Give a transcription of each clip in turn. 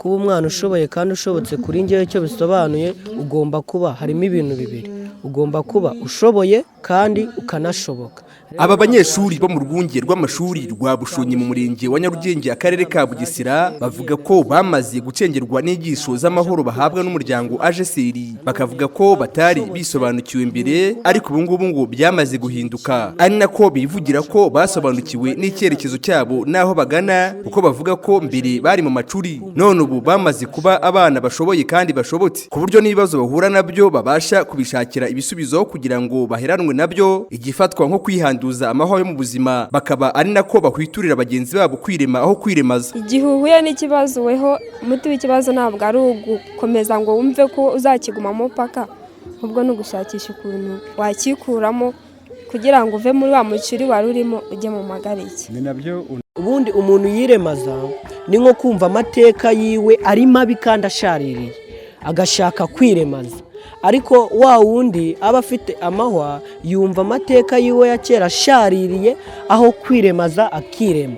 kuba umwana ushoboye kandi ushobotse kuri njyewe icyo bisobanuye ugomba kuba harimo ibintu bibiri, ugomba kuba ushoboye kandi ukanashoboka. Aba banyeshuri bo mu rwunge rw'amashuri rwa Bushonyi mu murenge wa Nyarugenge akarere ka Bugesera bavuga ko bamaze gucengerwa n'inyigisho z'amahoro bahabwa n'umuryango AJECL, bakavuga ko batari bisobanukiwe mbere ariko ubu ngubu ngo byamaze guhinduka, ari nako bivugira ko basobanukiwe n'icyerekezo cyabo naho bagana, kuko bavuga ko mbere bari mu macuri none ubu bamaze kuba abana bashoboye kandi bashobotse, ku buryo n'ibibazo bahura nabyo babasha kubishakira ibisubizo kugira ngo baheranwe nabyo, igifatwa nko kwihanduza amahwa yo mu buzima bakaba ari nako bahwiturira bagenzi babo kwirema aho kwiremaza. Igihe uhuye n'ikibazo weho umuti w'ikibazo ntabwo ari ugukomeza ngo wumve ko uzakigumamo paka, ahubwo no gushakisha ukuntu wakikuramo kugira ngo uve muri wa mucuri wari urimo ujye mu magariki. Ubundi umuntu yiremaza ni nko kumva amateka yiwe ari mabi kandi ashaririye agashaka kwiremaza, ariko wa wundi aba afite amahwa yumva amateka yiwe ya kera ashaririye aho kwiremaza akirema.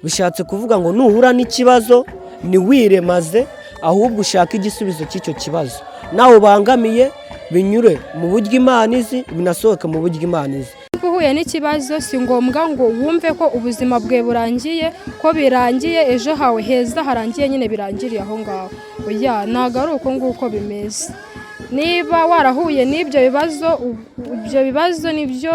Bishatse kuvuga ngo nuhura n'ikibazo ni wiremaze ahubwo ushaka igisubizo cy'icyo kibazo, nawe bangamiye binyure mu buryo Imana izi binasohoka mu buryo Imana izi. Uhuye n'ikibazo si ngombwa ngo wumve ko ubuzima bwe burangiye, ko birangiye ejo hawe heza harangiye nyine birangiriye aho ngaho. Oya, ntabwo ari uko nguko bimeze. Niba warahuye n'ibyo bibazo nibyo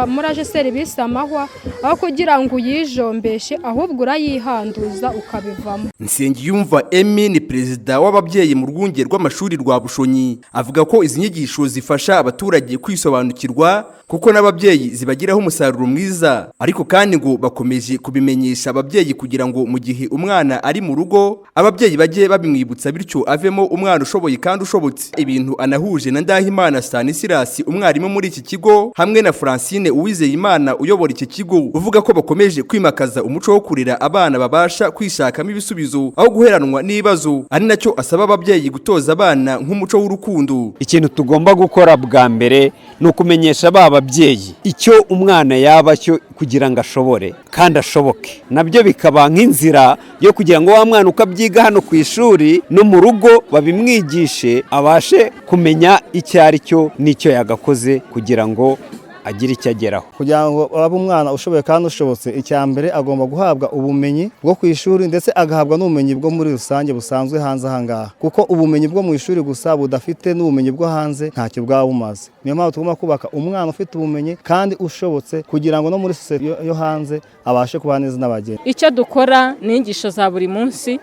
muri AJECL bise amahwa, aho kugira ngo uyijombeshe ahubwo urayihanduza ukabivamo. Nsengiyumva Emi ni perezida w'ababyeyi mu rwunge rw'amashuri rwa Bushonyi, avuga ko izi nyigisho zifasha abaturage kwisobanukirwa kuko n'ababyeyi zibagiraho umusaruro mwiza, ariko kandi ngo bakomeje kubimenyesha ababyeyi kugira ngo mu gihe umwana ari mu rugo ababyeyi bajye babimwibutsa bityo avemo umwana ushoboye kandi ushobotse. Ibintu anahuje na Ndahimana Stanislas umwarimu muri iki kigo hamwe na Francine Uwizeyimana uyobora iki kigo, uvuga ko bakomeje kwimakaza umuco wo kurera abana babasha kwishakamo ibisubizo aho guheranwa n'ibibazo, ari nacyo asaba ababyeyi gutoza abana nk'umuco w'urukundo. Ikintu tugomba gukora bwa mbere ni ukumenyesha ababyeyi icyo umwana yaba cyo kugira ngo ashobore kandi ashoboke, nabyo bikaba nk'inzira yo kugira ngo wa mwana ukabyiga hano ku ishuri no mu rugo babimwigishe abashe kumenya icyo ari cyo n'icyo yagakoze kugira ngo agira icyo ageraho. Kugira ngo abe umwana ushoboye kandi ushobotse, icya mbere agomba guhabwa ubumenyi bwo ku ishuri ndetse agahabwa n'ubumenyi bwo muri rusange busanzwe hanze ahangaha, kuko ubumenyi bwo mu ishuri gusa budafite n'ubumenyi bwo hanze ntacyo bwaba bumaze. Niyo mpamvu tugomba kubaka umwana ufite ubumenyi kandi ushobotse kugira ngo no muri sosiyete yo hanze abashe kuba neza n'abageni. Icyo dukora ni inyigisho za buri munsi,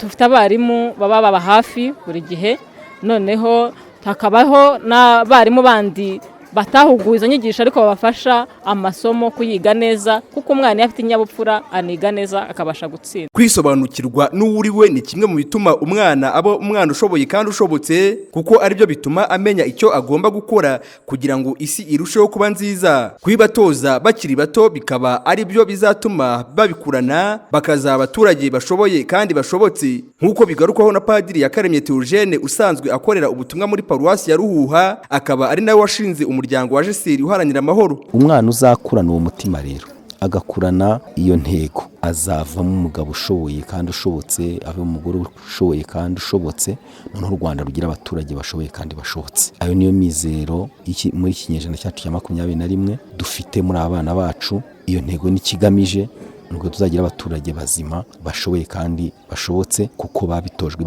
dufite abarimu baba hafi buri gihe, noneho hakabaho n'abarimu bandi batahuguye izo nyigisho ariko babafasha amasomo kuyiga neza, kuko umwana afite inyabupfura aniga neza akabasha gutsinda. Kwisobanukirwa n'uwuriwe ni kimwe mu bituma umwana aba umwana ushoboye kandi ushobotse, kuko aribyo bituma amenya icyo agomba gukora kugira ngo isi irusheho kuba nziza. Kwibatoza bakiri bato bikaba aribyo bizatuma babikurana bakazaba abaturage bashoboye kandi bashobotse, nk'uko bigarukwaho na Padiri yakaremye Theogene usanzwe akorera ubutumwa muri paruwasi ya Ruhuha, akaba ari nawe washinze umuryango wa AJECL uharanira amahoro. Umwana uzakurana uwo mutima rero agakurana iyo ntego azavamo umugabo ushoboye kandi ushobotse, ave umugore ushoboye kandi ushobotse, noneho u Rwanda rugira abaturage bashoboye kandi bashobotse. Ayo niyo mizero muri kinyejana cyacu cya 21 dufite muri abana bacu. Iyo ntego ni kigamije nuko tuzagira abaturage bazima bashoboye kandi bashobotse, kuko babitojwe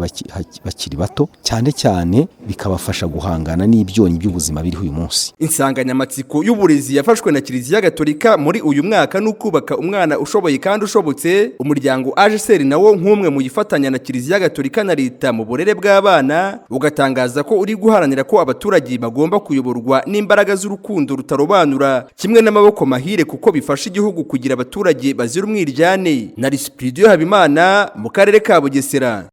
bakiri bato, cyane cyane bikabafasha guhangana n'ibyonyi by'ubuzima biri uyu munsi. Insanganyamatsiko y'uburezi yafashwe na Kiliziya Gatolika muri uyu mwaka n'ukubaka umwana ushoboye kandi ushobotse. Umuryango AJECL nawo nk'umwe mu yifatanya na Kiliziya Gatolika na leta mu burere bw'abana, ugatangaza ko uri guharanira ko abaturage bagomba kuyoborwa n'imbaraga z'urukundo rutarobanura kimwe n'amaboko mahire, kuko bifasha igihugu kugira abaturage bazira umwiryane. Na Cypridion Habimana mu karere ka Bugesera.